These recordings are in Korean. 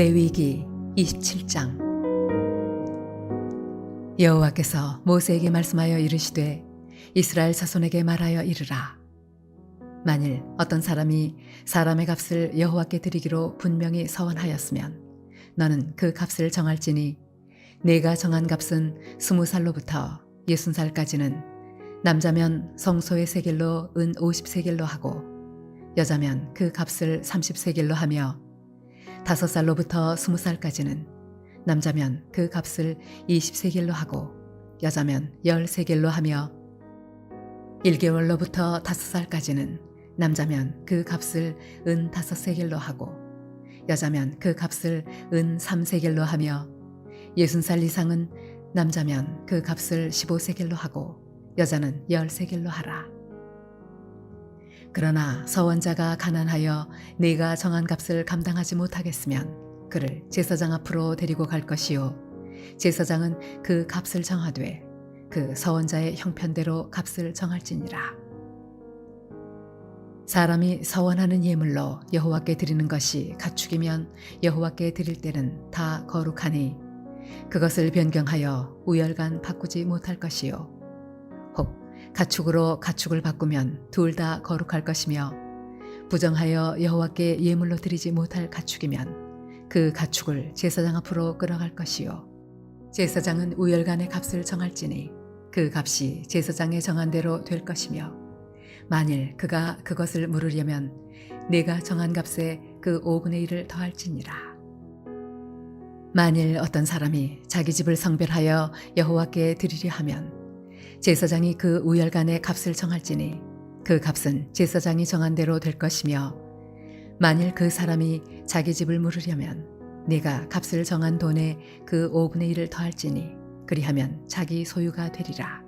레위기 27장. 여호와께서 모세에게 말씀하여 이르시되 이스라엘 자손에게 말하여 이르라. 만일 어떤 사람이 사람의 값을 여호와께 드리기로 분명히 서원하였으면 너는 그 값을 정할지니 내가 정한 값은 20살로부터 60살까지는 남자면 성소의 세겔로 은 50세겔로 하고 여자면 그 값을 30세겔로 하며 5살로부터 20살까지는 남자면 그 값을 20세겔로 하고 여자면 10세겔로 하며 1개월로부터 5살까지는 남자면 그 값을 은 5세겔로 하고 여자면 그 값을 은 3세겔로 하며 60살 이상은 남자면 그 값을 15세겔로 하고 여자는 10세겔로 하라. 그러나 서원자가 가난하여 네가 정한 값을 감당하지 못하겠으면 그를 제사장 앞으로 데리고 갈 것이요 제사장은 그 값을 정하되 그 서원자의 형편대로 값을 정할지니라. 사람이 서원하는 예물로 여호와께 드리는 것이 가축이면 여호와께 드릴 때는 다 거룩하니 그것을 변경하여 우열간 바꾸지 못할 것이요 혹 가축으로 가축을 바꾸면 둘 다 거룩할 것이며 부정하여 여호와께 예물로 드리지 못할 가축이면 그 가축을 제사장 앞으로 끌어갈 것이요 제사장은 우열간의 값을 정할지니 그 값이 제사장의 정한 대로 될 것이며 만일 그가 그것을 물으려면 내가 정한 값에 그 5분의 1을 더할지니라. 만일 어떤 사람이 자기 집을 성별하여 여호와께 드리려 하면 제사장이 그 우열간의 값을 정할지니 그 값은 제사장이 정한 대로 될 것이며 만일 그 사람이 자기 집을 물으려면 네가 값을 정한 돈에 그 5분의 1을 더할지니 그리하면 자기 소유가 되리라.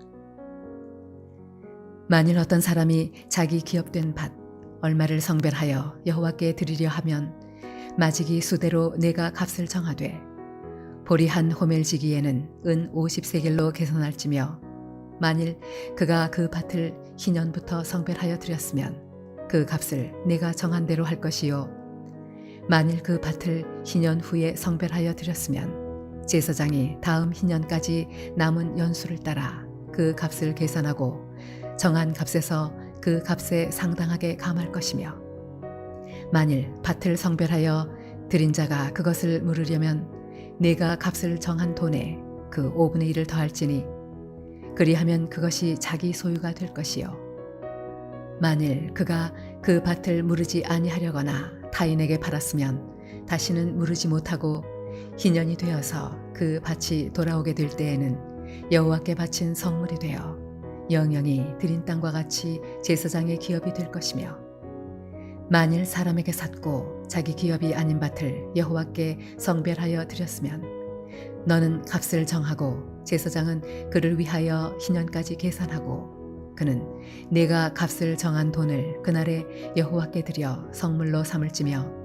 만일 어떤 사람이 자기 기업된 밭 얼마를 성별하여 여호와께 드리려 하면 마지기 수대로 내가 값을 정하되 보리 한 호멜지기에는 은 50세겔로 계산할지며 만일 그가 그 밭을 희년부터 성별하여 드렸으면 그 값을 내가 정한 대로 할 것이요 만일 그 밭을 희년 후에 성별하여 드렸으면 제사장이 다음 희년까지 남은 연수를 따라 그 값을 계산하고 정한 값에서 그 값에 상당하게 감할 것이며 만일 밭을 성별하여 드린 자가 그것을 물으려면 내가 값을 정한 돈에 그 5분의 1을 더할지니 그리하면 그것이 자기 소유가 될 것이요 만일 그가 그 밭을 무르지 아니하려거나 타인에게 팔았으면 다시는 무르지 못하고 희년이 되어서 그 밭이 돌아오게 될 때에는 여호와께 바친 성물이 되어 영영이 드린 땅과 같이 제사장의 기업이 될 것이며 만일 사람에게 샀고 자기 기업이 아닌 밭을 여호와께 성별하여 드렸으면 너는 값을 정하고 제사장은 그를 위하여 희년까지 계산하고 그는 내가 값을 정한 돈을 그날에 여호와께 드려 성물로 삼을지며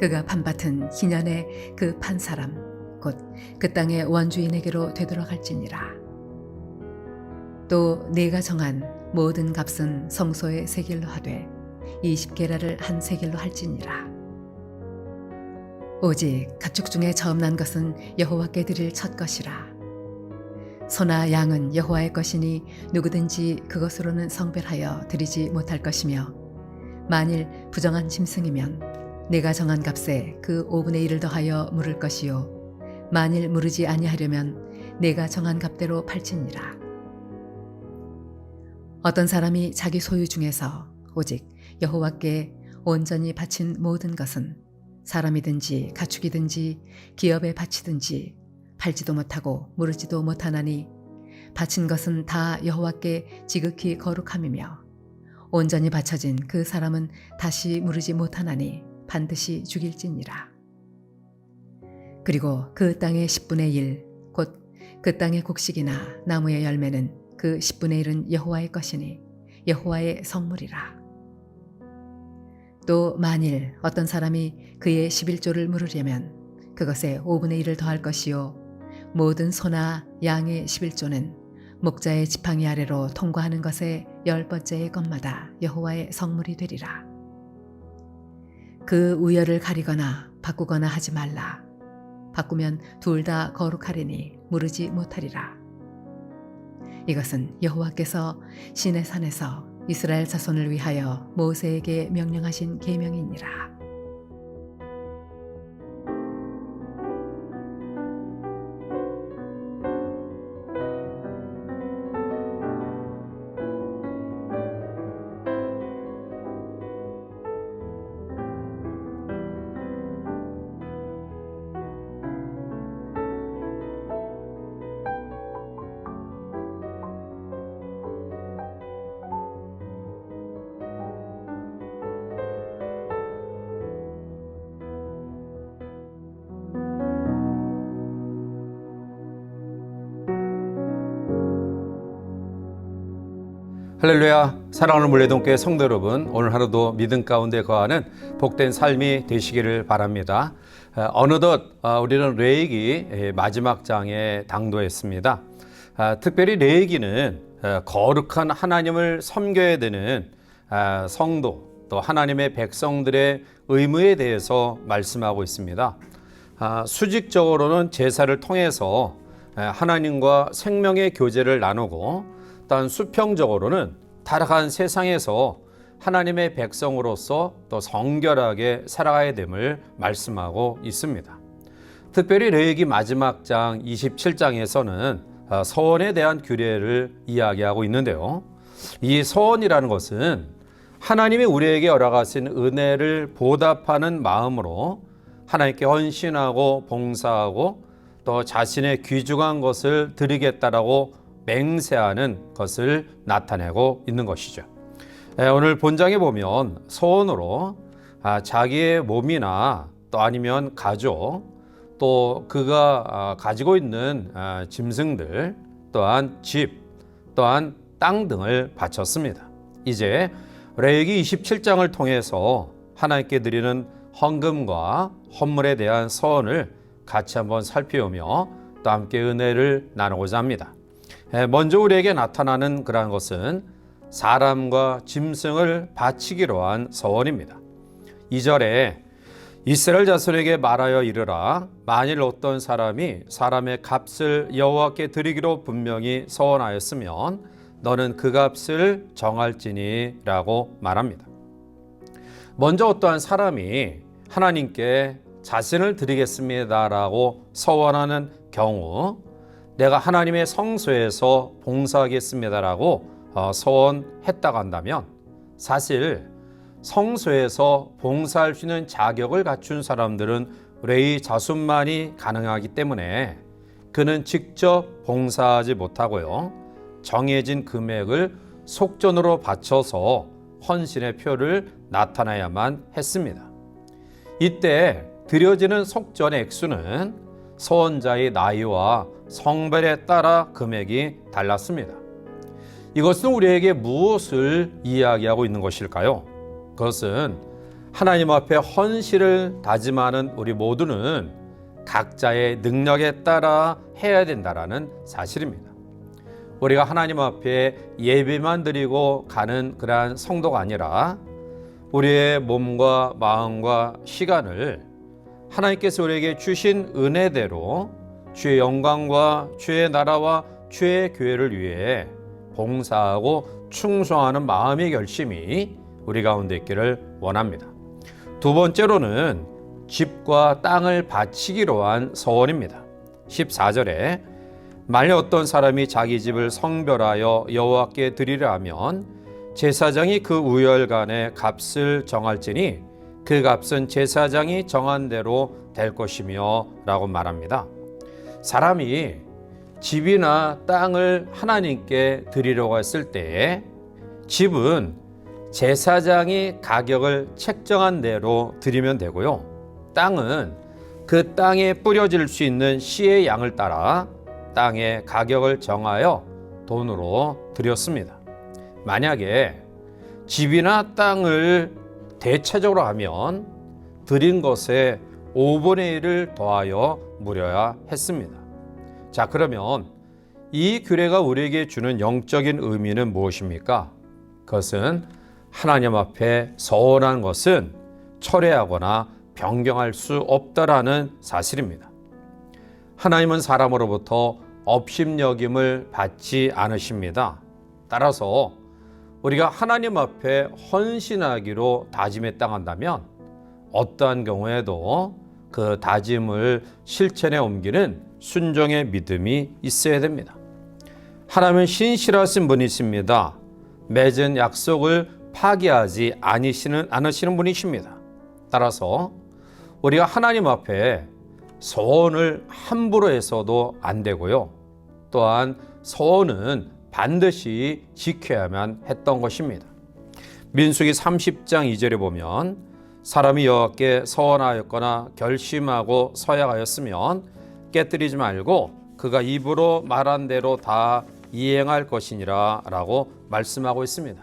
그가 판 밭은 희년에 그 판 사람 곧 그 땅의 원주인에게로 되돌아갈지니라. 또 내가 정한 모든 값은 성소의 세겔로 하되 20게라를 한 세겔로 할지니라. 오직 가축 중에 처음 난 것은 여호와께 드릴 첫 것이라. 소나 양은 여호와의 것이니 누구든지 그것으로는 성별하여 드리지 못할 것이며 만일 부정한 짐승이면 내가 정한 값에 그 5분의 1을 더하여 물을 것이요 만일 물으지 아니하려면 내가 정한 값대로 팔지니라. 어떤 사람이 자기 소유 중에서 오직 여호와께 온전히 바친 모든 것은 사람이든지 가축이든지 기업에 바치든지 팔지도 못하고 무르지도 못하나니 바친 것은 다 여호와께 지극히 거룩함이며 온전히 바쳐진 그 사람은 다시 무르지 못하나니 반드시 죽일지니라. 그리고 그 땅의 10분의 1 곧 그 땅의 곡식이나 나무의 열매는 그 10분의 1은 여호와의 것이니 여호와의 성물이라. 또 만일 어떤 사람이 그의 11조를 물으려면 그것에 5분의 1을 더할 것이요 모든 소나 양의 11조는 목자의 지팡이 아래로 통과하는 것의 10번째의 것마다 여호와의 성물이 되리라. 그 우열을 가리거나 바꾸거나 하지 말라. 바꾸면 둘 다 거룩하리니 무르지 못하리라. 이것은 여호와께서 시내 산에서 이스라엘 자손을 위하여 모세에게 명령하신 계명이니라. 할렐루야, 사랑하는 물레동교회 성도 여러분, 오늘 하루도 믿음 가운데 거하는 복된 삶이 되시기를 바랍니다. 어느덧 우리는 레위기 마지막 장에 당도했습니다. 특별히 레위기는 거룩한 하나님을 섬겨야 되는 성도, 또 하나님의 백성들의 의무에 대해서 말씀하고 있습니다. 수직적으로는 제사를 통해서 하나님과 생명의 교제를 나누고, 또한 수평적으로는 타락한 세상에서 하나님의 백성으로서 또 성결하게 살아가야 됨을 말씀하고 있습니다. 특별히 레위기 마지막 장 27장에서는 서원에 대한 규례를 이야기하고 있는데요. 이 서원이라는 것은 하나님이 우리에게 허락하신 은혜를 보답하는 마음으로 하나님께 헌신하고 봉사하고 또 자신의 귀중한 것을 드리겠다라고 맹세하는 것을 나타내고 있는 것이죠. 오늘 본장에 보면 서원으로 자기의 몸이나 또 아니면 가족, 또 그가 가지고 있는 짐승들, 또한 집, 또한 땅 등을 바쳤습니다. 이제 레위기 27장을 통해서 하나님께 드리는 헌금과 헌물에 대한 서원을 같이 한번 살펴보며 또 함께 은혜를 나누고자 합니다. 먼저 우리에게 나타나는 그러한 것은 사람과 짐승을 바치기로 한 서원입니다. 2절에 이스라엘 자손에게 말하여 이르라. 만일 어떤 사람이 사람의 값을 여호와께 드리기로 분명히 서원하였으면 너는 그 값을 정할지니 라고 말합니다. 먼저 어떠한 사람이 하나님께 자신을 드리겠습니다라고 서원하는 경우, 내가 하나님의 성소에서 봉사하겠습니다라고 서원했다고 한다면, 사실 성소에서 봉사할 수 있는 자격을 갖춘 사람들은 레위 자손만이 가능하기 때문에 그는 직접 봉사하지 못하고요, 정해진 금액을 속전으로 바쳐서 헌신의 표를 나타내야만 했습니다. 이때 드려지는 속전의 액수는 서원자의 나이와 성별에 따라 금액이 달랐습니다. 이것은 우리에게 무엇을 이야기하고 있는 것일까요? 그것은 하나님 앞에 헌신을 다짐하는 우리 모두는 각자의 능력에 따라 해야 된다는 사실입니다. 우리가 하나님 앞에 예배만 드리고 가는 그러한 성도가 아니라 우리의 몸과 마음과 시간을 하나님께서 우리에게 주신 은혜대로 주의 영광과 주의 나라와 주의 교회를 위해 봉사하고 충성하는 마음의 결심이 우리 가운데 있기를 원합니다. 두 번째로는 집과 땅을 바치기로 한 서원입니다. 14절에 만일 어떤 사람이 자기 집을 성별하여 여호와께 드리려 하면 제사장이 그 우열간의 값을 정할지니 그 값은 제사장이 정한 대로 될 것이며 라고 말합니다. 사람이 집이나 땅을 하나님께 드리려고 했을 때 집은 제사장이 가격을 책정한 대로 드리면 되고요, 땅은 그 땅에 뿌려질 수 있는 씨의 양을 따라 땅의 가격을 정하여 돈으로 드렸습니다. 만약에 집이나 땅을 대체적으로 하면 드린 것에 5분의 1을 더하여 물어야 했습니다. 자, 그러면 이 규례가 우리에게 주는 영적인 의미는 무엇입니까? 그것은 하나님 앞에 서원한 것은 철회하거나 변경할 수 없다라는 사실입니다. 하나님은 사람으로부터 업신여김을 받지 않으십니다. 따라서 우리가 하나님 앞에 헌신하기로 다짐에 따른다면 어떠한 경우에도 그 다짐을 실천에 옮기는 순종의 믿음이 있어야 됩니다. 하나님은 신실하신 분이십니다. 맺은 약속을 파기하지 않으시는 분이십니다. 따라서 우리가 하나님 앞에 소원을 함부로 해서도 안 되고요. 또한 소원은 반드시 지켜야만 했던 것입니다. 민수기 30장 2절에 보면 사람이 여호와께 서원하였거나 결심하고 서약하였으면 깨뜨리지 말고 그가 입으로 말한 대로 다 이행할 것이니라 라고 말씀하고 있습니다.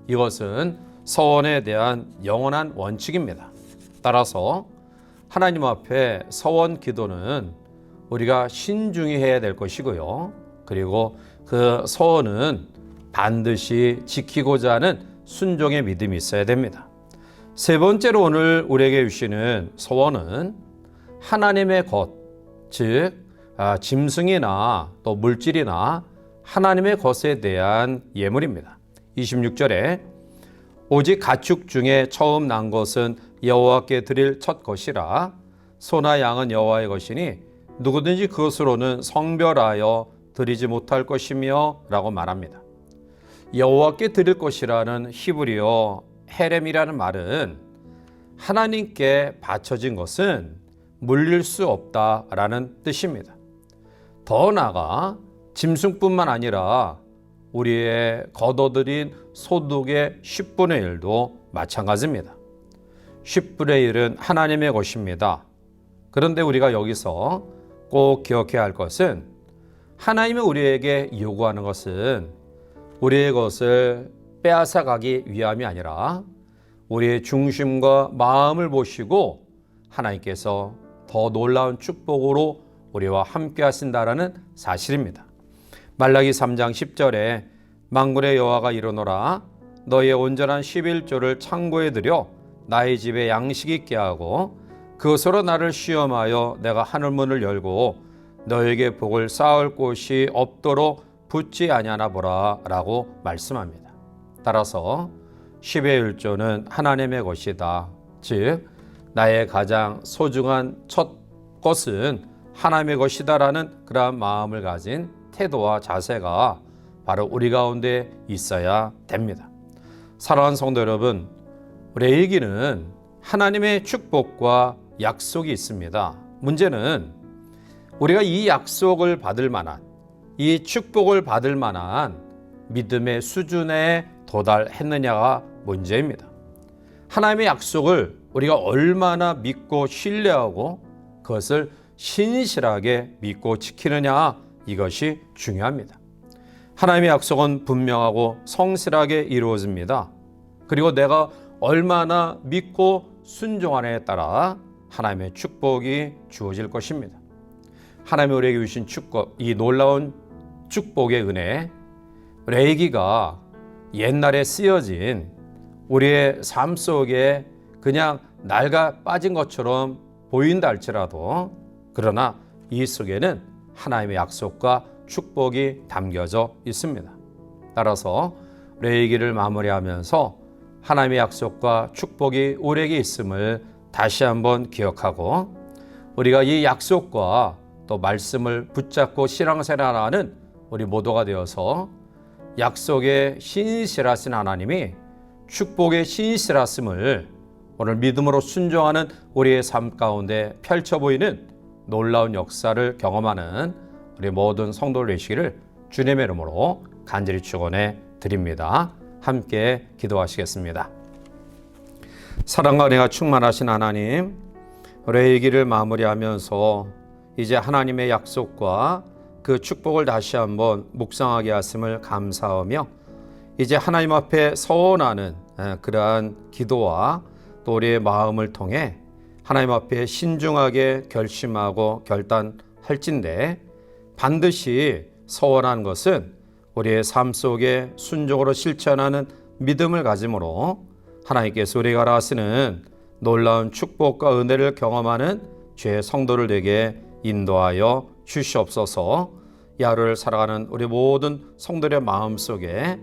이것은 서원에 대한 영원한 원칙입니다. 따라서 하나님 앞에 서원 기도는 우리가 신중히 해야 될 것이고요. 그리고 그 서원은 반드시 지키고자 하는 순종의 믿음이 있어야 됩니다. 세 번째로 오늘 우리에게 주시는 서원은 하나님의 것, 즉 짐승이나 또 물질이나 하나님의 것에 대한 예물입니다. 26절에 오직 가축 중에 처음 난 것은 여호와께 드릴 첫 것이라 소나 양은 여호와의 것이니 누구든지 그것으로는 성별하여 드리지 못할 것이며 라고 말합니다. 여호와께 드릴 것이라는 히브리어 헤렘이라는 말은 하나님께 바쳐진 것은 물릴 수 없다라는 뜻입니다. 더 나아가 짐승뿐만 아니라 우리의 거둬들인 소득의 10분의 1도 마찬가지입니다. 10분의 1은 하나님의 것입니다. 그런데 우리가 여기서 꼭 기억해야 할 것은 하나님이 우리에게 요구하는 것은 우리의 것을 빼앗아가기 위함이 아니라 우리의 중심과 마음을 보시고 하나님께서 더 놀라운 축복으로 우리와 함께 하신다라는 사실입니다. 말라기 3장 10절에 만군의 여호와가 이르노라 너희의 온전한 11조를 창고에 들여 나의 집에 양식 있게 하고 그것으로 나를 시험하여 내가 하늘문을 열고 너에게 복을 쌓을 곳이 없도록 붙지 아니하나 보라 라고 말씀합니다. 따라서 10의 1조는 하나님의 것이다. 즉 나의 가장 소중한 첫 것은 하나님의 것이다 라는 그러한 마음을 가진 태도와 자세가 바로 우리 가운데 있어야 됩니다. 사랑하는 성도 여러분, 레위기는 하나님의 축복과 약속이 있습니다. 문제는 우리가 이 약속을 받을 만한, 이 축복을 받을 만한 믿음의 수준에 도달했느냐가 문제입니다. 하나님의 약속을 우리가 얼마나 믿고 신뢰하고 그것을 신실하게 믿고 지키느냐, 이것이 중요합니다. 하나님의 약속은 분명하고 성실하게 이루어집니다. 그리고 내가 얼마나 믿고 순종하느냐에 따라 하나님의 축복이 주어질 것입니다. 하나님이 우리에게 주신 축복, 이 놀라운 축복의 은혜, 레위기가 옛날에 쓰여진 우리의 삶 속에 그냥 낡아 빠진 것처럼 보인다 할지라도 그러나 이 속에는 하나님의 약속과 축복이 담겨져 있습니다. 따라서 레위기를 마무리하면서 하나님의 약속과 축복이 우리에게 있음을 다시 한번 기억하고 우리가 이 약속과 또 말씀을 붙잡고 신앙생활하는 우리 모두가 되어서 약속의 신실하신 하나님이 축복의 신실하심을 오늘 믿음으로 순종하는 우리의 삶 가운데 펼쳐 보이는 놀라운 역사를 경험하는 우리 모든 성도들 되시기를 주님의 이름으로 간절히 축원해 드립니다. 함께 기도하시겠습니다. 사랑과 은혜가 충만하신 하나님, 레위기를 마무리하면서 이제 하나님의 약속과 그 축복을 다시 한번 묵상하게 하심을 감사하며 이제 하나님 앞에 서원하는 그러한 기도와 또 우리의 마음을 통해 하나님 앞에 신중하게 결심하고 결단할진대 반드시 서원한 것은 우리의 삶 속에 순종으로 실천하는 믿음을 가짐으로 하나님께서 우리가 하시는 놀라운 축복과 은혜를 경험하는 주의 성도를 되게 인도하여 주시옵소서. 이 하루를 살아가는 우리 모든 성도들의 마음속에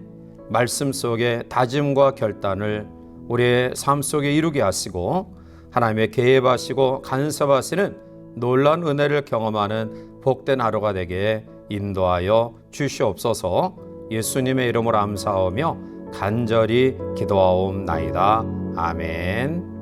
말씀 속에 다짐과 결단을 우리의 삶 속에 이루게 하시고 하나님의 개입하시고 간섭하시는 놀라운 은혜를 경험하는 복된 하루가 되게 인도하여 주시옵소서. 예수님의 이름으로 감사하며 간절히 기도하옵나이다. 아멘.